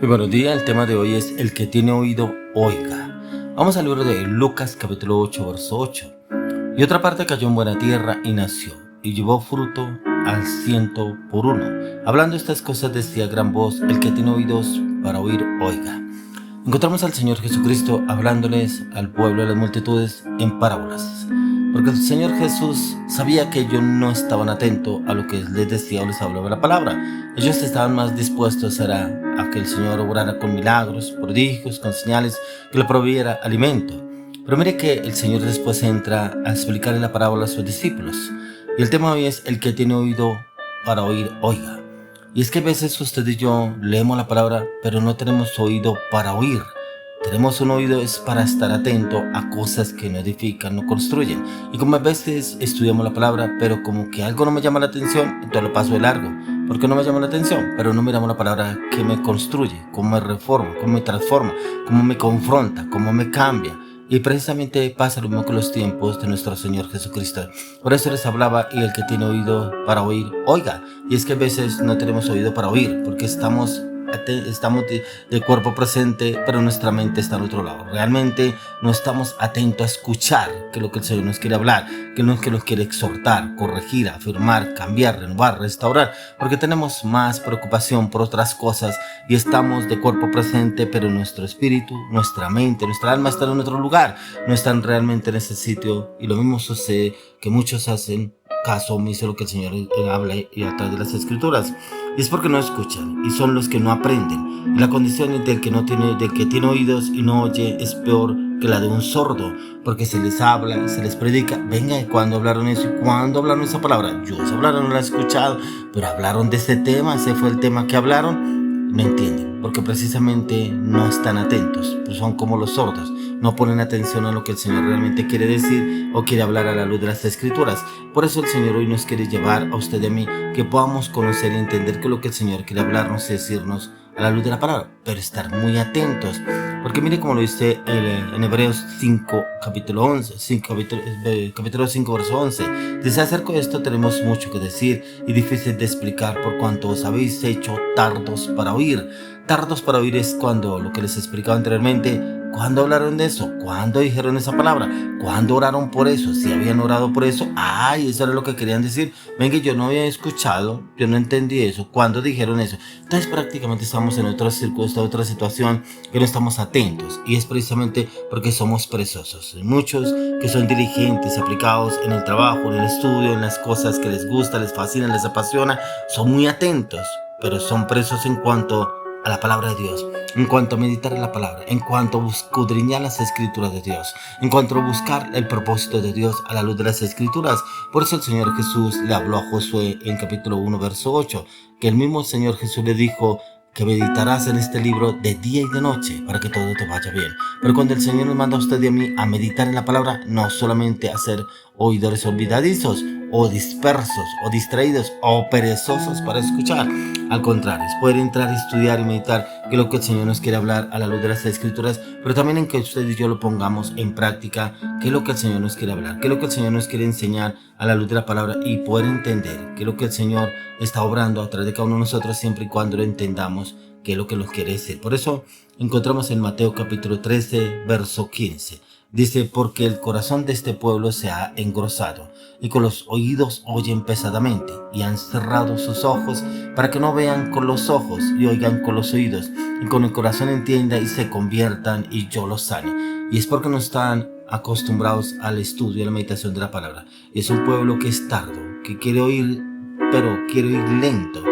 Muy buenos días, el tema de hoy es el que tiene oído, oiga. Vamos al libro de Lucas capítulo 8, verso 8. Y otra parte cayó en buena tierra y nació, y llevó fruto al 100 por 1. Hablando estas cosas decía a gran voz, el que tiene oídos para oír, oiga. Encontramos al Señor Jesucristo hablándoles al pueblo de las multitudes en parábolas. Porque el Señor Jesús sabía que ellos no estaban atentos a lo que les decía o les hablaba la palabra. Ellos estaban más dispuestos a que el Señor obrara con milagros, prodigios, con señales, que le proviera alimento. Pero mire que el Señor después entra a explicarle la parábola a sus discípulos. Y el tema hoy es el que tiene oído para oír, oiga. Y es que a veces usted y yo leemos la palabra, pero no tenemos oído para oír. Tenemos un oído es para estar atento a cosas que no edifican, no construyen. Y como a veces estudiamos la palabra, pero como que algo no me llama la atención, entonces lo paso de largo. Porque no me llama la atención, pero no miramos la palabra que me construye, cómo me reforma, cómo me transforma, cómo me confronta, cómo me cambia. Y precisamente pasa lo mismo con los tiempos de nuestro Señor Jesucristo. Por eso les hablaba, y el que tiene oído para oír, oiga. Y es que a veces no tenemos oído para oír, porque estamos de cuerpo presente, pero nuestra mente está al otro lado. Realmente no estamos atentos a escuchar que es lo que el Señor nos quiere hablar, que es lo que nos quiere exhortar, corregir, afirmar, cambiar, renovar, restaurar, porque tenemos más preocupación por otras cosas y estamos de cuerpo presente, pero nuestro espíritu, nuestra mente, nuestra alma están en otro lugar, no están realmente en ese sitio. Y lo mismo sucede que muchos hacen caso omiso de lo que el Señor habla y a través de las Escrituras. Y es porque no escuchan y son los que no aprenden. Y la condición del que tiene oídos y no oye es peor que la de un sordo, porque se les habla, se les predica. Venga, ¿y cuándo hablaron eso? ¿Y cuándo hablaron esa palabra? Yo esa palabra no la he escuchado, pero hablaron de ese tema, ese fue el tema que hablaron. No entienden, porque precisamente no están atentos, pues son como los sordos, no ponen atención a lo que el Señor realmente quiere decir o quiere hablar a la luz de las Escrituras. Por eso el Señor hoy nos quiere llevar a usted y a mí, que podamos conocer y entender que lo que el Señor quiere hablarnos y decirnos a la luz de la palabra, pero estar muy atentos. Porque mire como lo dice en Hebreos 5, capítulo 5, verso 11. Dice, acerca de esto tenemos mucho que decir y difícil de explicar por cuanto os habéis hecho tardos para oír. Tardos para oír es cuando, lo que les explicaba anteriormente, ¿cuándo hablaron de eso? ¿Cuándo dijeron esa palabra? ¿Cuándo oraron por eso? Si habían orado por eso, eso era lo que querían decir. Venga, yo no había escuchado, yo no entendí eso. ¿Cuándo dijeron eso? Entonces prácticamente estamos en otra circunstancia, otra situación que no estamos atentos. Y es precisamente porque somos perezosos. Muchos que son diligentes, aplicados en el trabajo, en el estudio, en las cosas que les gusta, les fascina, les apasiona, son muy atentos, pero son presos en cuanto a la palabra de Dios, en cuanto a meditar en la palabra, en cuanto a escudriñar las Escrituras de Dios, en cuanto a buscar el propósito de Dios a la luz de las Escrituras. Por eso el Señor Jesús le habló a Josué en capítulo 1, verso 8, que el mismo Señor Jesús le dijo que meditarás en este libro de día y de noche para que todo te vaya bien. Pero cuando el Señor nos manda a usted y a mí a meditar en la palabra, no solamente a ser oidores olvidadizos o dispersos o distraídos o perezosos para escuchar. Al contrario, es poder entrar, estudiar y meditar que es lo que el Señor nos quiere hablar a la luz de las Escrituras, pero también en que usted y yo lo pongamos en práctica, qué es lo que el Señor nos quiere hablar, qué es lo que el Señor nos quiere enseñar a la luz de la palabra y poder entender qué es lo que el Señor está obrando a través de cada uno de nosotros siempre y cuando lo entendamos qué es lo que nos quiere decir. Por eso encontramos en Mateo capítulo 13, verso 15. Dice, porque el corazón de este pueblo se ha engrosado y con los oídos oyen pesadamente y han cerrado sus ojos para que no vean con los ojos y oigan con los oídos y con el corazón entiendan y se conviertan y yo los sane. Y es porque no están acostumbrados al estudio y a la meditación de la palabra. Y es un pueblo que es tardo, que quiere oír, pero quiere oír lento.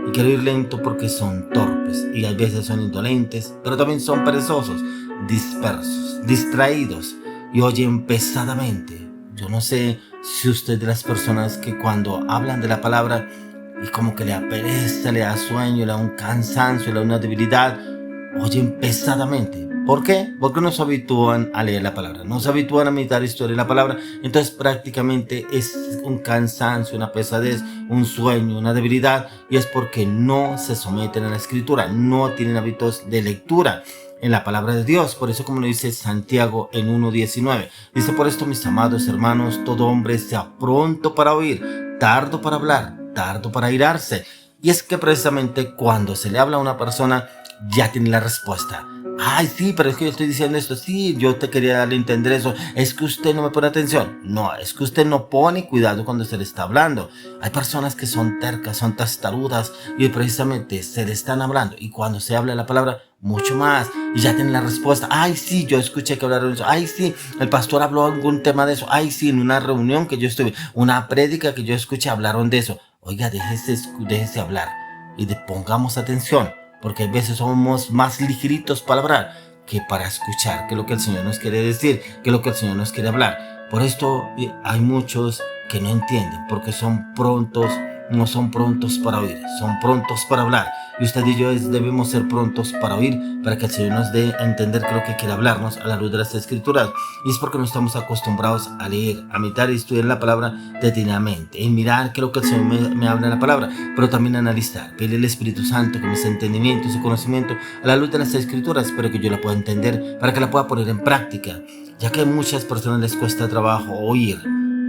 Y quiero ir lento porque son torpes y a veces son indolentes, pero también son perezosos, dispersos, distraídos y oyen pesadamente. Yo no sé si usted es de las personas que cuando hablan de la palabra y como que le apereza, le da sueño, le da un cansancio, le da una debilidad, oyen pesadamente. ¿Por qué? Porque no se habitúan a leer la palabra, no se habitúan a meditar y estudiar la palabra. Entonces prácticamente es un cansancio, una pesadez, un sueño, una debilidad, y es porque no se someten a la Escritura, no tienen hábitos de lectura en la palabra de Dios. Por eso, como lo dice Santiago en 1:19, dice, por esto, mis amados hermanos, todo hombre sea pronto para oír, tardo para hablar, tardo para airarse. Y es que precisamente cuando se le habla a una persona ya tiene la respuesta. Ay, sí, pero es que yo estoy diciendo esto. Sí, yo te quería darle a entender eso. Es que usted no me pone atención. No, es que usted no pone cuidado cuando se le está hablando. Hay personas que son tercas, son testarudas y precisamente se le están hablando. Y cuando se habla la palabra, mucho más. Y ya tienen la respuesta. Ay, sí, yo escuché que hablaron de eso. Ay, sí, el pastor habló algún tema de eso. Ay, sí, en una reunión que yo estuve, una prédica que yo escuché, hablaron de eso. Oiga, déjese hablar y pongamos atención. Porque a veces somos más ligeritos para hablar que para escuchar, que es lo que el Señor nos quiere decir, que es lo que el Señor nos quiere hablar. Por esto hay muchos que no entienden, porque no son prontos para oír, son prontos para hablar. Y usted y yo debemos ser prontos para oír, para que el Señor nos dé a entender qué es lo que quiere hablarnos a la luz de las Escrituras. Y es porque no estamos acostumbrados a leer, a meditar y estudiar la palabra detenidamente, en mirar qué es lo que el Señor me habla en la palabra, pero también analizar, pedirle al Espíritu Santo que me dé entendimiento, ese conocimiento a la luz de las Escrituras, para que yo la pueda entender, para que la pueda poner en práctica, ya que a muchas personas les cuesta trabajo oír,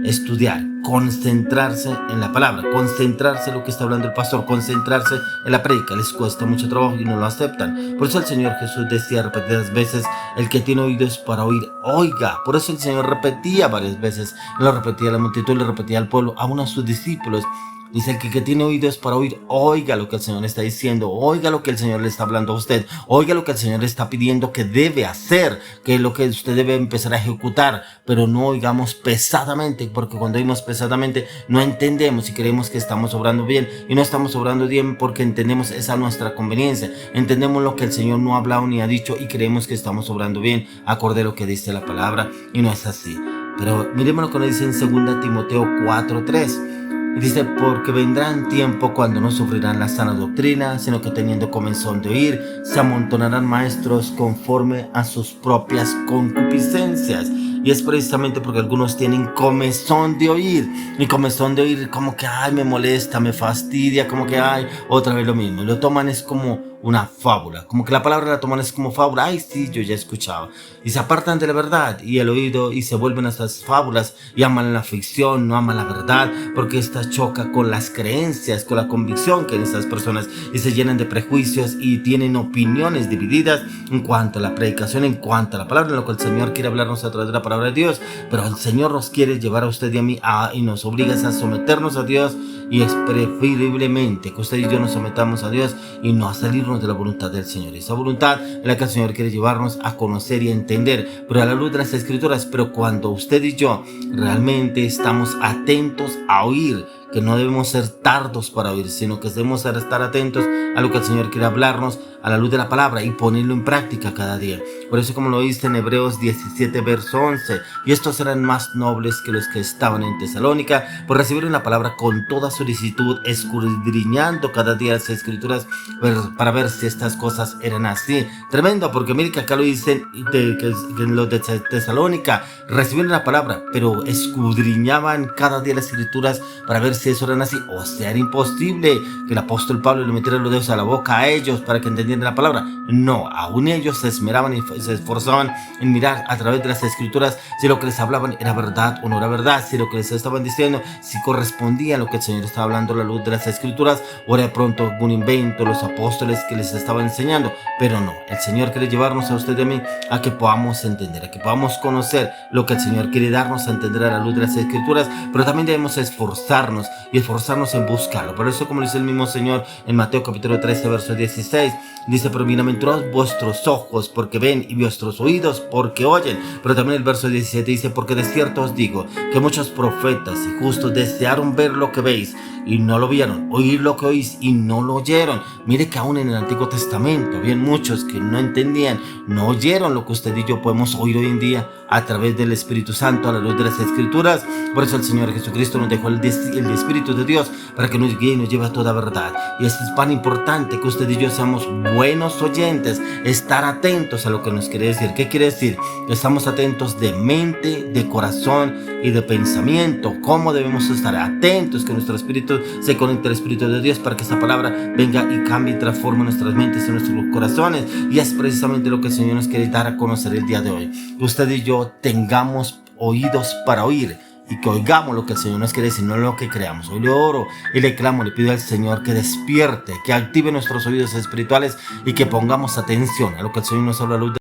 estudiar, concentrarse en la palabra, concentrarse en lo que está hablando el pastor, concentrarse en la prédica. Les cuesta mucho trabajo y no lo aceptan. Por eso el Señor Jesús decía repetidas veces: el que tiene oídos para oír, oiga. Por eso el Señor repetía varias veces, lo repetía a la multitud, lo repetía al pueblo, aún a sus discípulos. Dice: el que tiene oídos para oír, oiga lo que el Señor le está diciendo, oiga lo que el Señor le está hablando a usted, oiga lo que el Señor le está pidiendo que debe hacer, que es lo que usted debe empezar a ejecutar, pero no oigamos pesadamente, porque cuando oímos pesadamente no entendemos y creemos que estamos obrando bien, y no estamos obrando bien porque entendemos esa nuestra conveniencia, entendemos lo que el Señor no ha hablado ni ha dicho y creemos que estamos obrando bien, acorde a lo que dice la palabra, y no es así. Pero miremos lo que nos dice en 2 Timoteo 4:3. Y dice: porque vendrán tiempo cuando no sufrirán la sana doctrina, sino que teniendo comezón de oír, se amontonarán maestros conforme a sus propias concupiscencias. Y es precisamente porque algunos tienen comezón de oír. Y comezón de oír como que, ay, me molesta, me fastidia, como que, ay, otra vez lo mismo. Y lo toman es como una fábula, como que la palabra la toman es como fábula. Ay, sí, yo ya he escuchado. Y se apartan de la verdad y el oído y se vuelven a estas fábulas y aman la ficción, no aman la verdad, porque esta choca con las creencias, con la convicción que en estas personas, y se llenan de prejuicios y tienen opiniones divididas en cuanto a la predicación, en cuanto a la palabra, en lo que el Señor quiere hablarnos a través de la palabra de Dios. Pero el Señor nos quiere llevar a usted y a mí y nos obliga a someternos a Dios, y es preferiblemente que usted y yo nos sometamos a Dios y no a salirnos de la voluntad del Señor. Esa voluntad es la que el Señor quiere llevarnos a conocer y a entender, pero a la luz de las Escrituras. Pero cuando usted y yo realmente estamos atentos a oír, que no debemos ser tardos para oír, sino que debemos estar atentos a lo que el Señor quiere hablarnos a la luz de la palabra y ponerlo en práctica cada día. Por eso, como lo dice en Hebreos 17, verso 11, y estos eran más nobles que los que estaban en Tesalónica, pues recibieron la palabra con toda solicitud, escudriñando cada día las Escrituras para ver si estas cosas eran así. Tremendo, porque mire que acá lo dicen que los de Tesalónica recibieron la palabra, pero escudriñaban cada día las Escrituras para ver si eso era así. O sea, era imposible que el apóstol Pablo le metiera los dedos a la boca a ellos para que entendieran la palabra. No, aún ellos se esmeraban y se esforzaban en mirar a través de las Escrituras si lo que les hablaban era verdad o no era verdad, si lo que les estaban diciendo si correspondía a lo que el Señor estaba hablando a la luz de las Escrituras, o era de pronto algún invento los apóstoles que les estaban enseñando. Pero no, el Señor quiere llevarnos a usted y a mí a que podamos entender, a que podamos conocer lo que el Señor quiere darnos a entender a la luz de las Escrituras, pero también debemos esforzarnos y esforzarnos en buscarlo. Por eso, como dice el mismo Señor en Mateo capítulo 13, verso 16, dice: pero bienaventurados vuestros ojos porque ven, y vuestros oídos porque oyen. Pero también el verso 17 dice: porque de cierto os digo que muchos profetas y justos desearon ver lo que veis y no lo vieron, oír lo que oís y no lo oyeron. Mire que aún en el Antiguo Testamento habían muchos que no entendían, no oyeron lo que usted y yo podemos oír hoy en día a través del Espíritu Santo, a la luz de las Escrituras. Por eso el Señor Jesucristo nos dejó el Espíritu de Dios para que nos guíe y nos lleve a toda verdad. Y es tan importante que usted y yo seamos buenos oyentes, estar atentos a lo que nos quiere decir. ¿Qué quiere decir? Que estamos atentos de mente, de corazón y de pensamiento. ¿Cómo debemos estar atentos? Que nuestro espíritu se conecte al Espíritu de Dios para que esta palabra venga y cambie y transforme nuestras mentes y nuestros corazones. Y es precisamente lo que el Señor nos quiere dar a conocer el día de hoy. Que usted y yo tengamos oídos para oír y que oigamos lo que el Señor nos quiere decir, no lo que creamos. Hoy le oro y le clamo, le pido al Señor que despierte, que active nuestros oídos espirituales y que pongamos atención a lo que el Señor nos habla a la luz